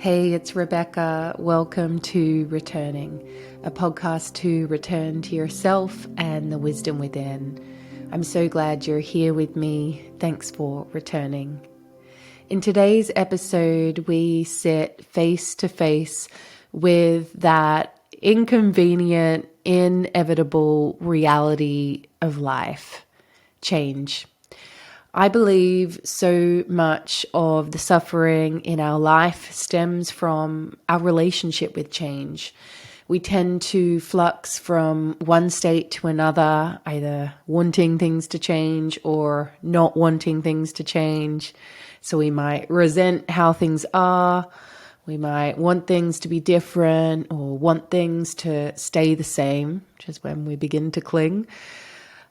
Hey, it's Rebecca. Welcome to Returning, a podcast to return to yourself and the wisdom within. I'm so glad you're here with me. Thanks for returning. In today's episode, we sit face to face with that inconvenient, inevitable reality of life, change. I believe so much of the suffering in our life stems from our relationship with change. We tend to flux from one state to another, either wanting things to change or not wanting things to change. So we might resent how things are. We might want things to be different or want things to stay the same, which is when we begin to cling.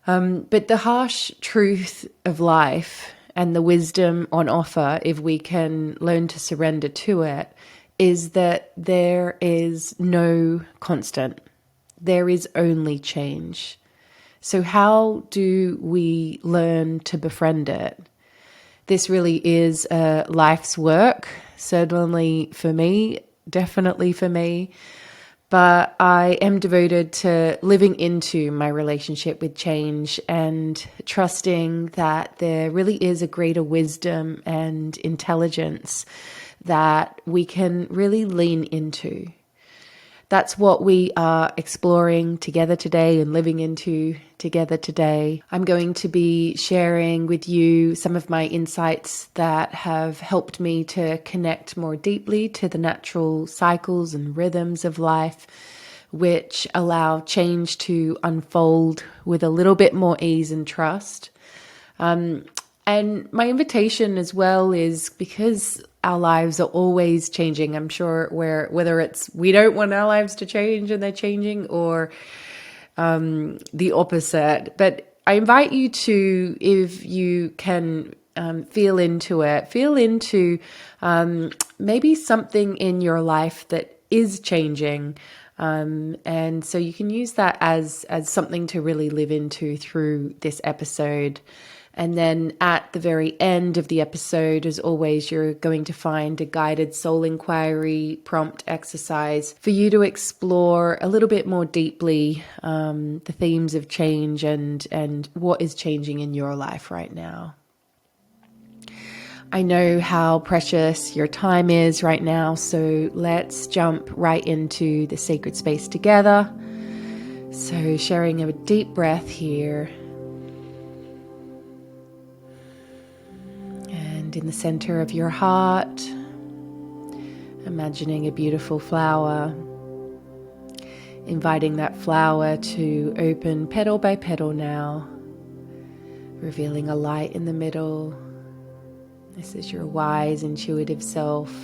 But the harsh truth of life and the wisdom on offer, if we can learn to surrender to it, is that there is no constant. There is only change. So how do we learn to befriend it? This really is a life's work, certainly for me, definitely for me. But I am devoted to living into my relationship with change and trusting that there really is a greater wisdom and intelligence that we can really lean into. That's what we are exploring together today and living into together today. I'm going to be sharing with you some of my insights that have helped me to connect more deeply to the natural cycles and rhythms of life, which allow change to unfold with a little bit more ease and trust. And my invitation as well is because our lives are always changing. I'm sure whether it's we don't want our lives to change and they're changing, or the opposite. But I invite you to, if you can, feel into maybe something in your life that is changing. And so you can use that as something to really live into through this episode. And then at the very end of the episode, as always, you're going to find a guided soul inquiry prompt exercise for you to explore a little bit more deeply the themes of change and what is changing in your life right now. I know how precious your time is right now, so let's jump right into the sacred space together. So sharing a deep breath here. And in the center of your heart, imagining a beautiful flower, inviting that flower to open petal by petal now, revealing a light in the middle. This is your wise, intuitive self,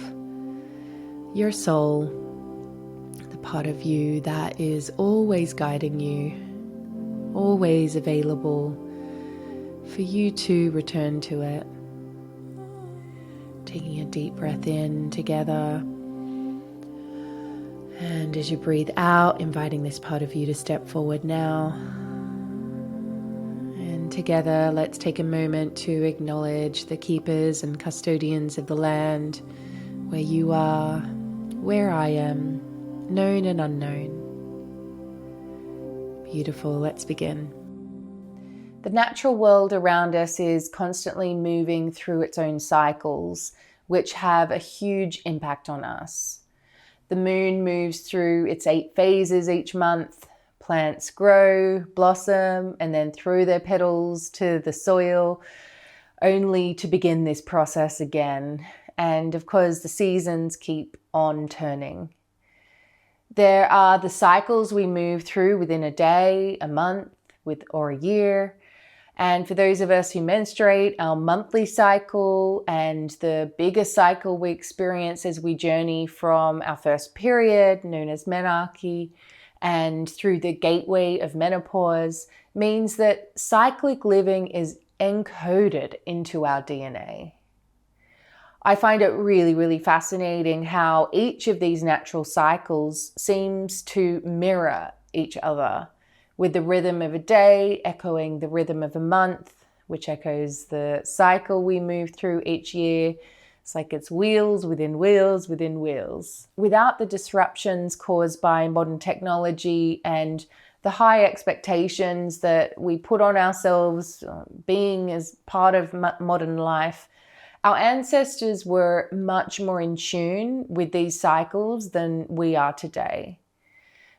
your soul, the part of you that is always guiding you, always available for you to return to it. Taking a deep breath in together. And as you breathe out, inviting this part of you to step forward now. And together, let's take a moment to acknowledge the keepers and custodians of the land, where you are, where I am, known and unknown. Beautiful, let's begin. The natural world around us is constantly moving through its own cycles, which have a huge impact on us. The moon moves through its 8 phases each month. Plants grow, blossom, and then throw their petals to the soil, only to begin this process again. And of course, the seasons keep on turning. There are the cycles we move through within a day, a month, or a year. And for those of us who menstruate, our monthly cycle and the bigger cycle we experience as we journey from our first period, known as menarche, and through the gateway of menopause, means that cyclic living is encoded into our DNA. I find it really, really fascinating how each of these natural cycles seems to mirror each other, with the rhythm of a day echoing the rhythm of a month, which echoes the cycle we move through each year. It's like it's wheels within wheels within wheels. Without the disruptions caused by modern technology and the high expectations that we put on ourselves being as part of modern life, our ancestors were much more in tune with these cycles than we are today.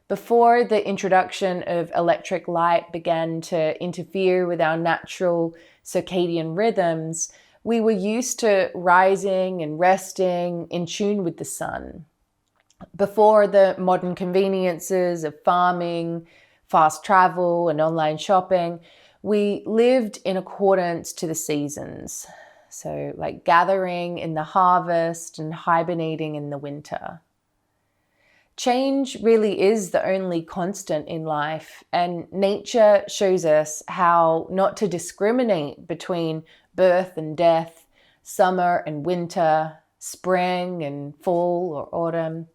Before the introduction of electric light began to interfere with our natural circadian rhythms, we were used to rising and resting in tune with the sun. Before the modern conveniences of farming, fast travel, and online shopping, we lived in accordance to the seasons. So like gathering in the harvest and hibernating in the winter. Change really is the only constant in life, and nature shows us how not to discriminate between birth and death, summer and winter, spring and fall or autumn.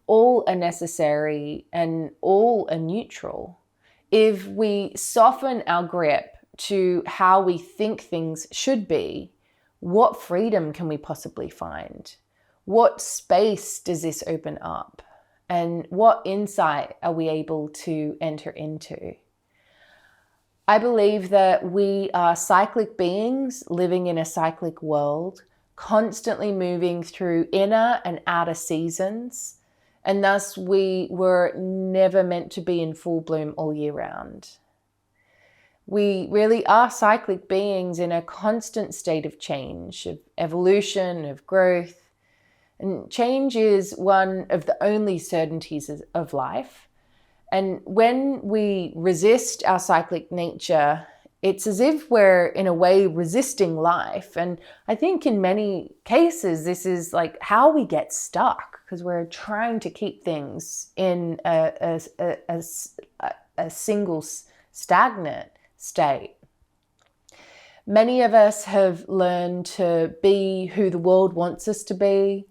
All are necessary and all are neutral. If we soften our grip to how we think things should be, what freedom can we possibly find? What space does this open up? And what insight are we able to enter into? I believe that we are cyclic beings living in a cyclic world, constantly moving through inner and outer seasons, and thus we were never meant to be in full bloom all year round. We really are cyclic beings in a constant state of change, of evolution, of growth. And change is one of the only certainties of life. And when we resist our cyclic nature, it's as if we're in a way resisting life. And I think in many cases, this is like how we get stuck, because we're trying to keep things in a single stagnant state. Many of us have learned to be who the world wants us to be.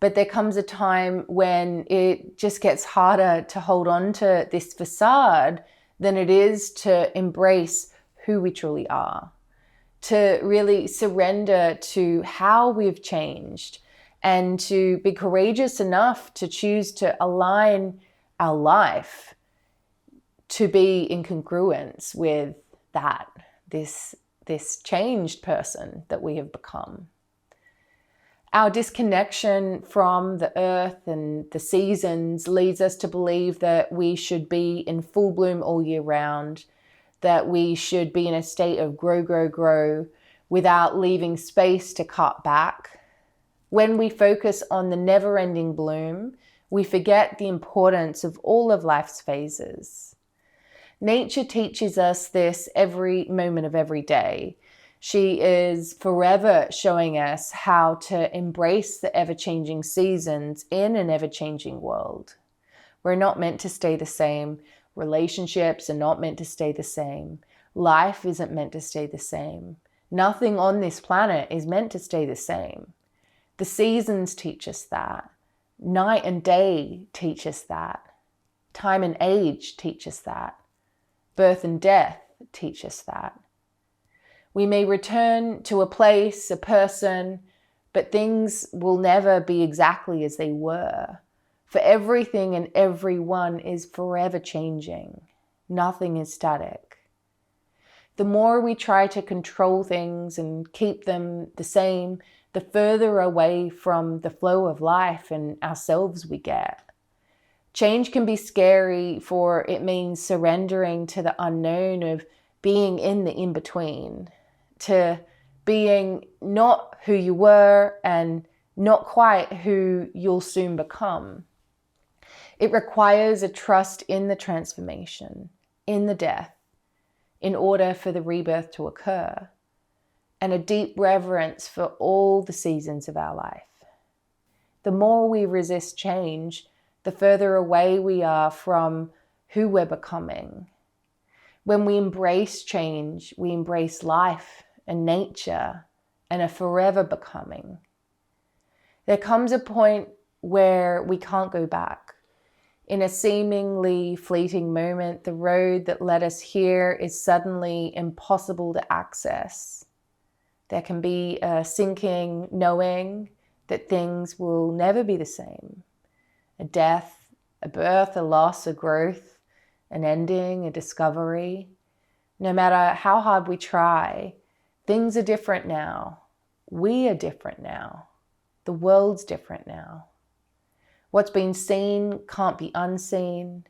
But there comes a time when it just gets harder to hold on to this facade than it is to embrace who we truly are, to really surrender to how we've changed, and to be courageous enough to choose to align our life to be in congruence with this changed person that we have become. Our disconnection from the earth and the seasons leads us to believe that we should be in full bloom all year round, that we should be in a state of grow, grow, grow without leaving space to cut back. When we focus on the never-ending bloom, we forget the importance of all of life's phases. Nature teaches us this every moment of every day. She is forever showing us how to embrace the ever-changing seasons in an ever-changing world. We're not meant to stay the same. Relationships are not meant to stay the same. Life isn't meant to stay the same. Nothing on this planet is meant to stay the same. The seasons teach us that. Night and day teach us that. Time and age teach us that. Birth and death teach us that. We may return to a place, a person, but things will never be exactly as they were. For everything and everyone is forever changing. Nothing is static. The more we try to control things and keep them the same, the further away from the flow of life and ourselves we get. Change can be scary, for it means surrendering to the unknown of being in the in-between, to being not who you were and not quite who you'll soon become. It requires a trust in the transformation, in the death, in order for the rebirth to occur, and a deep reverence for all the seasons of our life. The more we resist change, the further away we are from who we're becoming. When we embrace change, we embrace life and nature and a forever becoming. There comes a point where we can't go back. In a seemingly fleeting moment, the road that led us here is suddenly impossible to access. There can be a sinking knowing that things will never be the same. A death, a birth, a loss, a growth, an ending, a discovery. No matter how hard we try, things are different now. We are different now. The world's different now. What's been seen can't be unseen.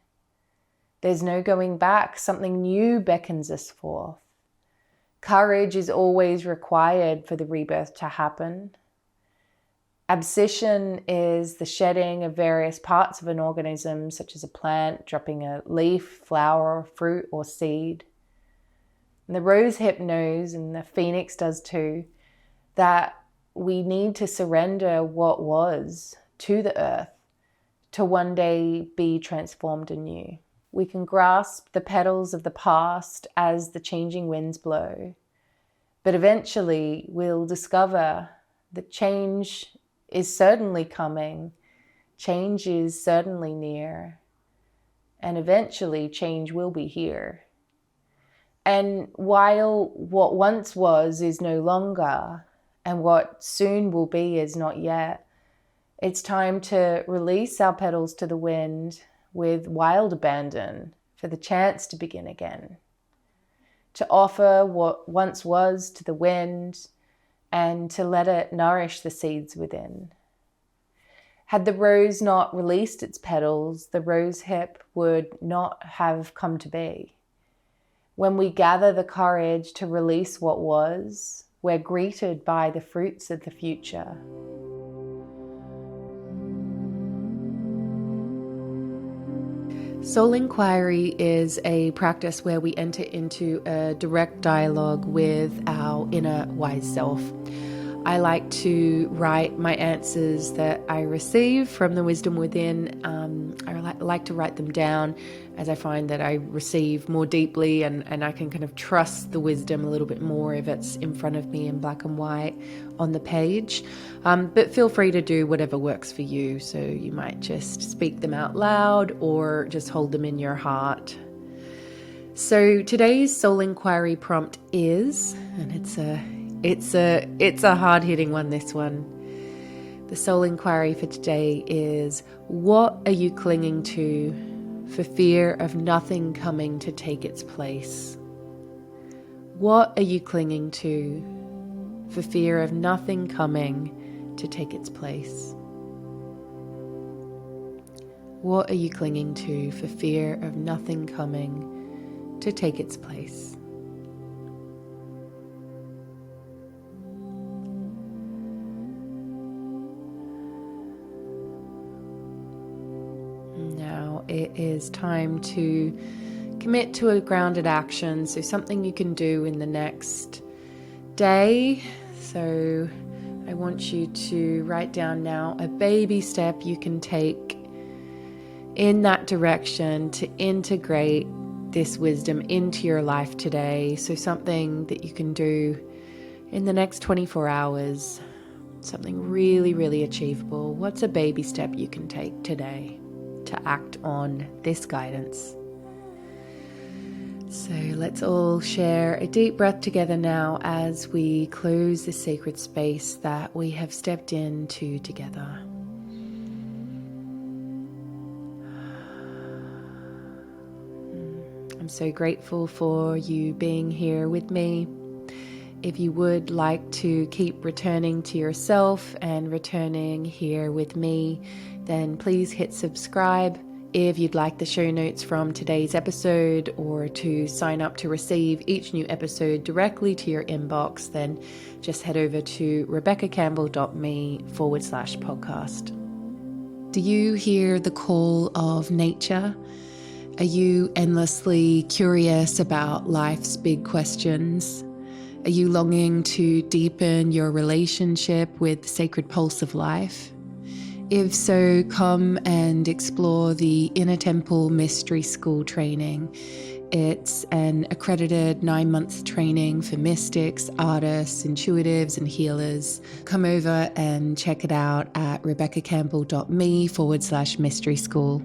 There's no going back. Something new beckons us forth. Courage is always required for the rebirth to happen. Abscission is the shedding of various parts of an organism, such as a plant, dropping a leaf, flower, fruit, or seed. And the rosehip knows, and the phoenix does too, that we need to surrender what was to the earth to one day be transformed anew. We can grasp the petals of the past as the changing winds blow, but eventually we'll discover that change is certainly coming, change is certainly near, and eventually change will be here. And while what once was is no longer, and what soon will be is not yet, it's time to release our petals to the wind with wild abandon for the chance to begin again. To offer what once was to the wind and to let it nourish the seeds within. Had the rose not released its petals, the rosehip would not have come to be. When we gather the courage to release what was, we're greeted by the fruits of the future. Soul inquiry is a practice where we enter into a direct dialogue with our inner wise self. I like to write my answers that I receive from the wisdom within. I like to write them down, as I find that I receive more deeply and I can kind of trust the wisdom a little bit more if it's in front of me in black and white on the page. But feel free to do whatever works for you. So you might just speak them out loud or just hold them in your heart. So today's soul inquiry prompt is, and it's a hard-hitting one, this one. The soul inquiry for today is, what are you clinging to for fear of nothing coming to take its place? What are you clinging to for fear of nothing coming to take its place? What are you clinging to for fear of nothing coming to take its place? Now it is time to commit to a grounded action, so something you can do in the next day. So I want you to write down now a baby step you can take in that direction to integrate this wisdom into your life today. So something that you can do in the next 24 hours, something really, really achievable. What's a baby step you can take today to act on this guidance? So let's all share a deep breath together now as we close the sacred space that we have stepped into together. I'm so grateful for you being here with me. If you would like to keep returning to yourself and returning here with me, then please hit subscribe. If you'd like the show notes from today's episode or to sign up to receive each new episode directly to your inbox, then just head over to rebeccacampbell.me/podcast. Do you hear the call of nature? Are you endlessly curious about life's big questions? Are you longing to deepen your relationship with the sacred pulse of life? If so, come and explore the Inner Temple Mystery School training. It's an accredited 9-month training for mystics, artists, intuitives, and healers. Come over and check it out at rebeccacampbell.me/mystery school.